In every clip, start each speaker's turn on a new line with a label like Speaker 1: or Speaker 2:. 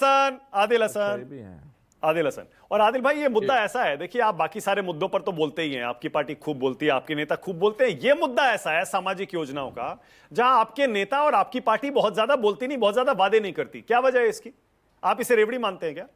Speaker 1: हसन, आदिल
Speaker 2: अच्छा, ये
Speaker 1: हसन,
Speaker 2: भी है।
Speaker 1: आदिल हसन। और आदिल भाई, ये मुद्दा ऐसा है, देखिए आप बाकी सारे मुद्दों पर तो बोलते ही हैं, आपकी पार्टी खूब बोलती है, आपके नेता खूब बोलते हैं। ये मुद्दा ऐसा है सामाजिक योजनाओं का, जहां आपके नेता और आपकी पार्टी बहुत ज्यादा बोलती नहीं, बहुत ज्यादा वादे नहीं करती। क्या वजह है इसकी? आप इसे रेवड़ी मानते हैं क्या?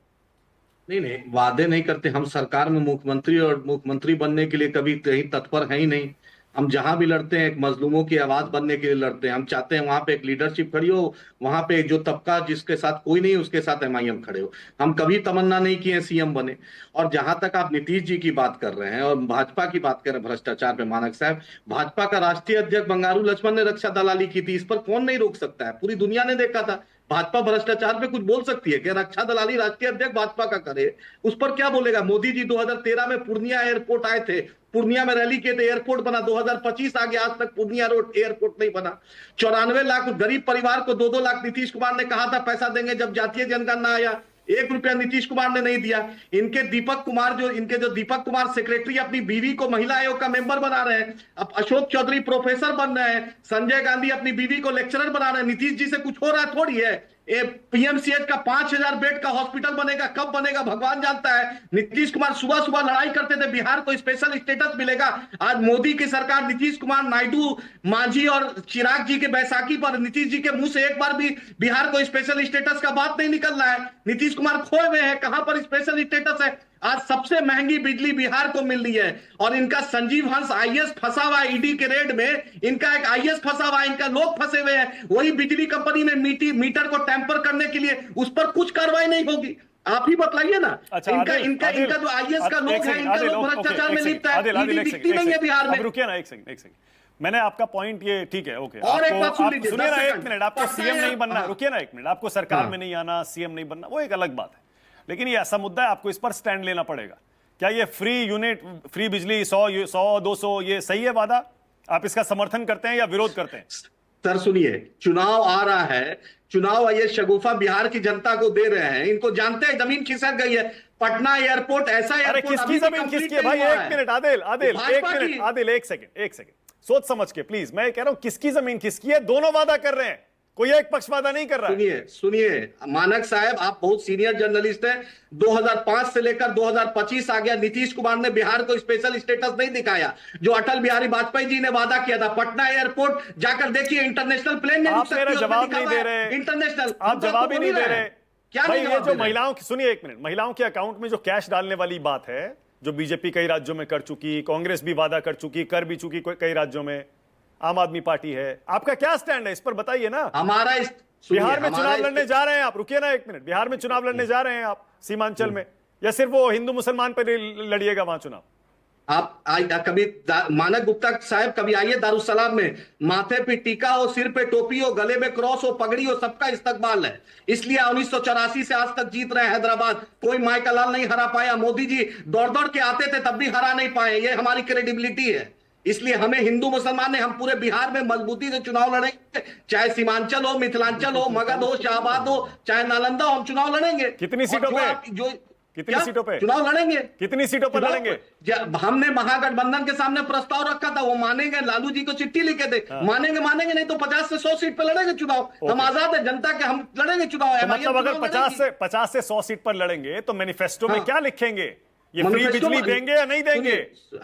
Speaker 3: नहीं नहीं, वादे नहीं करते। हम सरकार में मुख्यमंत्री और मुख्यमंत्री बनने के लिए कभी कहीं तत्पर है ही नहीं। हम जहां भी लड़ते हैं एक मजलूमों की आवाज बनने के लिए लड़ते हैं। हम चाहते हैं वहां पे एक लीडरशिप खड़ी हो, वहां पे जो तबका जिसके साथ कोई नहीं उसके साथ एमआईएम खड़े हो। हम कभी तमन्ना नहीं किए सीएम बने। और जहां तक आप नीतीश जी की बात कर रहे हैं और भाजपा की बात कर रहे हैं भ्रष्टाचार पे, मानक साहब, भाजपा का राष्ट्रीय अध्यक्ष बंगारू लक्ष्मण ने रक्षा दलाली की थी। इस पर कौन नहीं रोक सकता है? पूरी दुनिया ने देखा था। भाजपा भ्रष्टाचार पे कुछ बोल सकती है कि रक्षा दलाली राष्ट्रीय अध्यक्ष भाजपा का करे, उस पर क्या बोलेगा? मोदी जी 2013 में पूर्णिया एयरपोर्ट आए थे, पूर्णिया में रैली किए थे, एयरपोर्ट बना। 2025 आ गया, आज तक पूर्णिया रोड एयरपोर्ट नहीं बना। 94 लाख गरीब परिवार को 2-2 लाख नीतीश कुमार ने कहा था पैसा देंगे, जब जातीय जनगणना आया 1 रुपया नीतीश कुमार ने नहीं दिया। इनके जो दीपक कुमार सेक्रेटरी अपनी बीवी को महिला आयोग का मेंबर बना रहे हैं। अब अशोक चौधरी प्रोफेसर बन रहे हैं, संजय गांधी अपनी बीवी को लेक्चरर बना रहे हैं। नीतीश जी से कुछ हो रहा है थोड़ी है। पीएमसीएच का 5000 बेड का हॉस्पिटल बनेगा, कब बनेगा भगवान जानता है। नीतीश कुमार सुबह सुबह लड़ाई करते थे बिहार को स्पेशल स्टेटस मिलेगा। आज मोदी की सरकार, नीतीश कुमार, नायडू, मांझी और चिराग जी के बैसाखी पर नीतीश जी के मुंह से एक बार भी बिहार को स्पेशल स्टेटस का बात नहीं निकल रहा है। नीतीश कुमार खोए हुए हैं, कहां पर स्पेशल स्टेटस है? आज सबसे महंगी बिजली बिहार को मिल रही है। और इनका संजीव हंस आईएएस फंसा हुआ है ईडी के रेड में। इनका एक आईएएस फंसा हुआ है, इनका लोग फंसे हुए हैं। वही बिजली कंपनी में मीटर को टेम्पर करने के लिए उस पर कुछ कार्रवाई नहीं होगी। आप ही बताइए ना।
Speaker 1: अच्छा,
Speaker 3: इनका जो आईएएस का लोग है, इनका लोग भ्रष्टाचार में लिप्त है। ईडी दिखती नहीं है बिहार में।
Speaker 1: रुकिए ना, एक सेकंड। मैंने आपका पॉइंट ये ठीक है, ओके।
Speaker 3: और एक बात सुन लीजिए,
Speaker 1: सुनिए ना,
Speaker 3: 10
Speaker 1: एक मिनट। आपको सीएम नहीं बनना,
Speaker 3: हाँ।
Speaker 1: रुकिए ना एक मिनट। आपको सरकार में नहीं आना, सीएम नहीं बनना, वो एक अलग बात है। लेकिन ये ऐसा मुद्दा है, आपको इस पर स्टैंड लेना पड़ेगा। क्या ये फ्री यूनिट, फ्री बिजली 100 200, ये सही है वादा? आप इसका समर्थन करते हैं या विरोध करते हैं?
Speaker 3: सर सुनिए, चुनाव आ रहा है, चुनाव ये शगुफा बिहार की जनता को दे रहे हैं। इनको जानते हैं जमीन खिसक गई है। पटना एयरपोर्ट ऐसा
Speaker 1: अरे
Speaker 3: एयरपोर्ट
Speaker 1: किसकी जमीन खिसकी है भाई? एक मिनट आदिल, एक मिनट आदिल, एक सेकंड सोच समझ के प्लीज। मैं कह रहा हूं किसकी जमीन खिसकी है? दोनों वादा कर रहे हैं, कोई एक पक्ष वादा नहीं कर रहा है।
Speaker 3: सुनिए मानक साहब, आप बहुत सीनियर जर्नलिस्ट हैं। 2005 से लेकर 2025 आ गया, नीतीश कुमार ने बिहार को स्पेशल स्टेटस नहीं दिखाया। जो अटल बिहारी वाजपेयी जी ने वादा किया था, पटना एयरपोर्ट जाकर देखिए, इंटरनेशनल प्लेन नहीं
Speaker 1: आप मेरा जवाब नहीं दे रहे,
Speaker 3: इंटरनेशनल
Speaker 1: आप जवाब ही नहीं दे रहे।
Speaker 3: क्या
Speaker 1: भाई ये जो महिलाओं की, सुनिए एक मिनट, महिलाओं के अकाउंट में जो कैश डालने वाली बात है, जो बीजेपी कई राज्यों में कर चुकी, कांग्रेस भी वादा कर चुकी, कर भी चुकी कई राज्यों में, आम आदमी पार्टी है, आपका क्या स्टैंड है इस पर बताइए ना।
Speaker 3: हमारा
Speaker 1: बिहार में चुनाव लड़ने जा रहे हैं आप, रुकिए ना एक मिनट, बिहार में चुनाव लड़ने जा रहे हैं आप सीमांचल में, या सिर्फ वो हिंदू मुसलमान पर लड़िएगा वहां चुनाव?
Speaker 3: आप कभी मानक गुप्ता साहब कभी आइए दारुसलाम में, माथे पे टीका हो, सिर पे टोपी हो, गले में क्रॉस हो, पगड़ी हो, सबका इस्तकबाल है। इसलिए 1984 से आज तक जीत रहे हैं हैदराबाद। कोई माई का लाल नहीं हरा पाया। मोदी जी दौड़ दौड़ के आते थे तब भी हरा नहीं पाए। ये हमारी क्रेडिबिलिटी है। इसलिए हमें हिंदू मुसलमान ने, हम पूरे बिहार में मजबूती से चुनाव लड़ेंगे। चाहे सीमांचल हो, मिथिलांचल हो, मगध हो, शाहबाद हो, चाहे नालंदा हो, हम चुनाव लड़ेंगे।
Speaker 1: कितनी सीटों पे? कितनी सीटों पे
Speaker 3: चुनाव लड़ेंगे?
Speaker 1: कितनी सीटों पर लड़ेंगे?
Speaker 3: हमने महागठबंधन के सामने प्रस्ताव रखा था, वो मानेंगे? लालू जी को चिट्ठी लिखे थे, मानेंगे नहीं तो 50 से 100 सीट पर लड़ेंगे चुनाव। हम आजाद है जनता के, हम लड़ेंगे चुनाव।
Speaker 1: तो मतलब अगर 50 से 100 सीट पर लड़ेंगे तो मैनिफेस्टो में क्या लिखेंगे? ये फ्री बिजली देंगे या नहीं देंगे?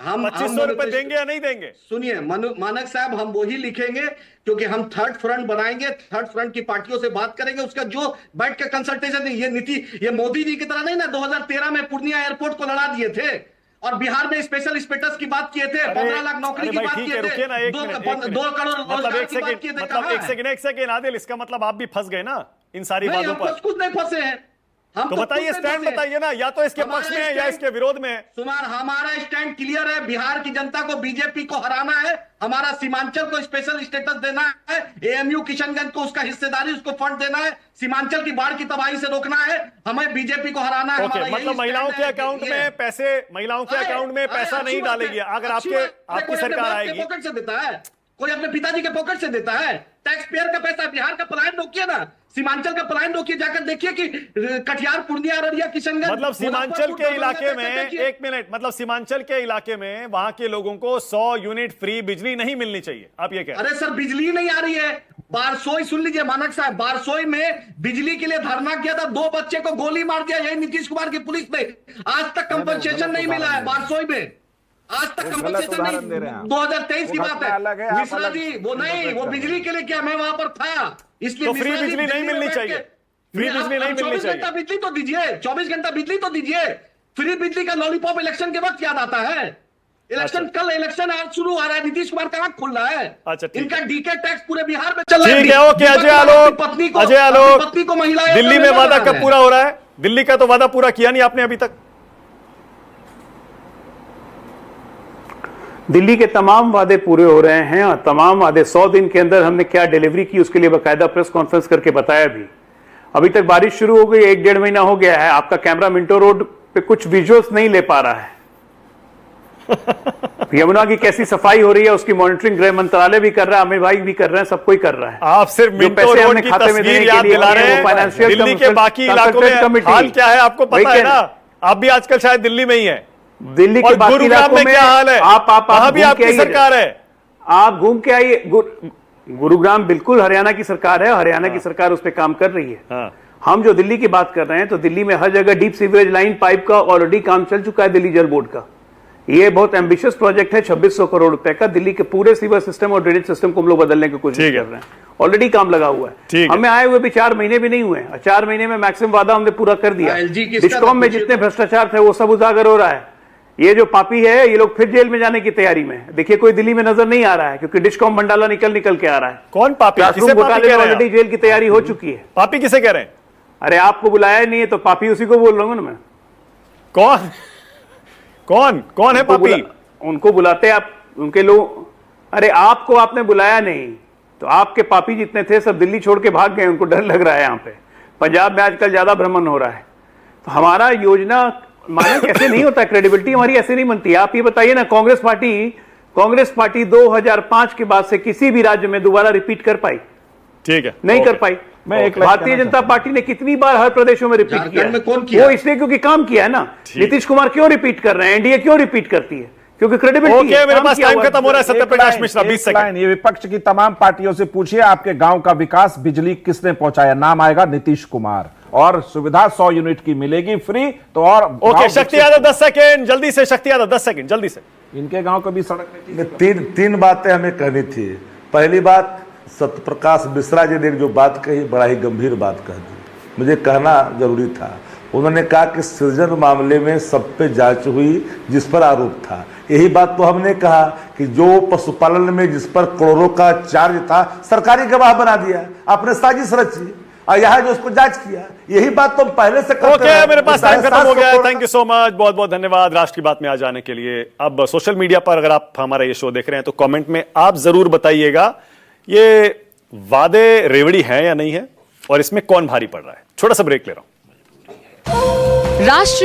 Speaker 1: हम 2500 रुपए देंगे या नहीं देंगे?
Speaker 3: सुनिए मानक साहब, हम वही लिखेंगे क्योंकि हम थर्ड फ्रंट बनाएंगे। थर्ड फ्रंट की पार्टियों से बात करेंगे, उसका जो बैठ के कंसल्टेशन है। ये मोदी जी की तरह नहीं ना, 2013 में पूर्णिया एयरपोर्ट को लड़ा दिए थे और बिहार में स्पेशल स्टेटस की बात किए थे, 15 लाख नौकरी की बात किए थे, 2 करोड़ रोजगार की बात किए थे।
Speaker 1: एक सेकंड आदिल, इसका मतलब आप भी फंस गए ना इन सारी बातों पर?
Speaker 3: कुछ नहीं फंसे हैं हम।
Speaker 1: तो बताइए, स्टैंड बताइए ना, या तो इसके पक्ष में है या इसके विरोध में है।
Speaker 3: सुमार हमारा स्टैंड क्लियर है। बिहार की जनता को, बीजेपी को हराना है। हमारा सीमांचल को स्पेशल स्टेटस देना है। एएमयू किशनगंज को उसका हिस्सेदारी, उसको फंड देना है। सीमांचल की बाढ़ की तबाही से रोकना है। हमें बीजेपी को हराना है।
Speaker 1: मतलब महिलाओं के अकाउंट में पैसे, महिलाओं के अकाउंट में पैसा नहीं डालेगी अगर आपकी सरकार आएगी?
Speaker 3: पॉकेट से देता है कोई, अपने पिताजी के पॉकेट से देता है। टैक्स पेयर का पैसा, बिहार का पलायन रोकिए ना। सीमांचल का पलायन रोकिए, जाकर देखिए कि कटिहार, पूर्णिया, अररिया, किशनगंज,
Speaker 1: मतलब सीमांचल के इलाके में, एक मिनट, मतलब सीमांचल के इलाके में वहां के लोगों को 100 यूनिट फ्री बिजली नहीं मिलनी चाहिए, आप ये कह रहे हैं?
Speaker 3: अरे सर, बिजली नहीं आ रही है। बारसोई, सुन लीजिए मानक साहब, बारसोई में बिजली के लिए धरना किया था, 2 बच्चे को गोली मार दिया यही नीतीश कुमार की पुलिस ने, आज तक कंपनसेशन नहीं मिला है बारसोई में, आज तक कंपनसेशन नहीं। 2023 की बात है मिश्रा जी, वो नहीं, वो बिजली के लिए क्या, मैं वहां पर था, इसलिए
Speaker 1: तो फ्री बिजली नहीं मिलनी चाहिए, फ्री बिजली नहीं मिलनी
Speaker 3: 24 घंटा
Speaker 1: चाहिए।
Speaker 3: बिजली तो दीजिए, 24 घंटा बिजली तो दीजिए। फ्री बिजली का लॉलीपॉप इलेक्शन के वक्त याद आता है? इलेक्शन कल, इलेक्शन आज शुरू हो रहा है, नीतीश कुमार का आंख खुल रहा है।
Speaker 1: अच्छा, ठीक
Speaker 3: इनका
Speaker 1: है।
Speaker 3: डीके टैक्स पूरे बिहार में चल रहा है।
Speaker 1: ठीक है, ओके। अजय आलोक,
Speaker 3: पत्नी को,
Speaker 1: अजय आलोक,
Speaker 3: पत्नी को महिला
Speaker 1: दिल्ली में वादा कब पूरा हो रहा है? दिल्ली का तो वादा पूरा किया नहीं आपने अभी तक।
Speaker 2: दिल्ली के तमाम वादे पूरे हो रहे हैं और तमाम वादे 100 दिन के अंदर हमने क्या डिलीवरी की उसके लिए बाकायदा प्रेस कॉन्फ्रेंस करके बताया भी। अभी तक बारिश शुरू हो गई, 1-1.5 महीना हो गया है, आपका कैमरा मिंटो रोड पे कुछ विजुअल्स नहीं ले पा रहा है। यमुना की कैसी सफाई हो रही है उसकी मॉनिटरिंग गृह मंत्रालय भी कर रहा है, अमित भाई भी कर रहे हैं, सब कोई कर रहा है।
Speaker 1: आप सिर्फ मिंटो रोड की तस्वीर याद दिला रहे हैं, दिल्ली के बाकी इलाकों में हाल क्या है आपको पता है ना? आप भी आजकल शायद दिल्ली में ही है।
Speaker 2: दिल्ली के बाकी
Speaker 1: गुरुग्राम में क्या हाल है?
Speaker 2: आप
Speaker 1: वहां भी आपकी सरकार है,
Speaker 2: आप घूम के आइए। गुरुग्राम बिल्कुल हरियाणा की सरकार है, हरियाणा की सरकार उस पर काम कर रही है।
Speaker 1: हाँ।
Speaker 2: हम जो दिल्ली की बात कर रहे हैं तो दिल्ली में हर जगह डीप सीवरेज लाइन पाइप का ऑलरेडी काम चल चुका है दिल्ली जल बोर्ड का। ये बहुत एम्बिशियस प्रोजेक्ट है, 2600 करोड़ रुपए का। दिल्ली के पूरे सीवर सिस्टम और ड्रेनेज सिस्टम को हम लोग बदलने की कोशिश कर रहे हैं, ऑलरेडी काम लगा हुआ है। हमें आए हुए भी 4 महीने भी नहीं हुए, 4 महीने में मैक्सिमम वादा हमने पूरा कर दिया। डिस्कॉम में जितने भ्रष्टाचार थे वो सब उजागर हो रहा है। ये जो पापी है ये लोग फिर जेल में जाने की तैयारी में, देखिए कोई दिल्ली में नजर नहीं आ रहा है क्योंकि डिस्कॉम मंडाला निकल के आ रहा है।
Speaker 1: कौन पापी?
Speaker 2: क्लासरूम घोटाले में ऑलरेडी जेल की तैयारी हो चुकी है।
Speaker 1: पापी किसे कह रहे हैं?
Speaker 2: अरे आपको बुलाया नहीं है तो पापी उसी को बोल रहा हूं ना मैं।
Speaker 1: कौन कौन कौन है पापी?
Speaker 2: उनको बुलाते आप, उनके लोग। अरे आपको आपने बुलाया नहीं तो आपके पापी जितने थे सब दिल्ली छोड़ के भाग गए, उनको डर लग रहा है। यहाँ पे पंजाब में आजकल ज्यादा भ्रमण हो रहा है। तो हमारा योजना मानक ऐसे नहीं होता, क्रेडिबिलिटी हमारी ऐसे नहीं बनती। आप ये बताइए ना, कांग्रेस पार्टी 2005 के बाद से किसी भी राज्य में दोबारा रिपीट कर पाई?
Speaker 1: ठीक है,
Speaker 2: नहीं कर पाई। भारतीय जनता पार्टी ने कितनी बार हर प्रदेशों में रिपीट किया
Speaker 3: में कौन किया?
Speaker 2: वो इसलिए क्योंकि काम किया है ना। नीतीश कुमार क्यों रिपीट कर रहे हैं, एनडीए क्यों रिपीट करती है? क्योंकि क्रेडिबिलिटी।
Speaker 1: ओके, मेरे पास टाइम खत्म हो रहा है। सत्यप्रकाश मिश्रा 20 सेकंड।
Speaker 4: ये विपक्ष की तमाम पार्टियों से पूछिए, आपके गांव का विकास बिजली किसने पहुंचाया? नाम आएगा नीतीश कुमार। और सुविधा 100 यूनिट की मिलेगी फ्री। तो और
Speaker 1: ओके, शक्ति यादव 10 सेकंड जल्दी से। शक्ति यादव 10 सेकंड जल्दी से।
Speaker 4: इनके गांव को भी सड़क में
Speaker 5: तीन बातें हमें कहनी थी। पहली बात, सत्यप्रकाश मिश्रा जी ने जो बात कही बड़ा ही गंभीर बात कह दी, मुझे कहना जरूरी था। उन्होंने कहा कि सृजन मामले में सब पे जांच हुई जिस पर आरोप था। यही बात तो हमने कहा कि जो पशुपालन में जिस पर करोड़ों का चार्ज था सरकारी गवाह बना दिया, आपने साजिश रची और यहाँ जो उसको जांच किया, यही बात तो हम पहले से करते
Speaker 1: ओके, मेरे पास टाइम खत्म हो गया है। थैंक यू सो मच, बहुत बहुत धन्यवाद राष्ट्र की बात में आ जाने के लिए। अब सोशल मीडिया पर अगर आप हमारा ये शो देख रहे हैं तो कमेंट में आप जरूर बताइएगा ये वादे रेवड़ी है या नहीं है और इसमें कौन भारी पड़ रहा है। छोटा सा ब्रेक ले रहा हूं।
Speaker 6: राष्ट्र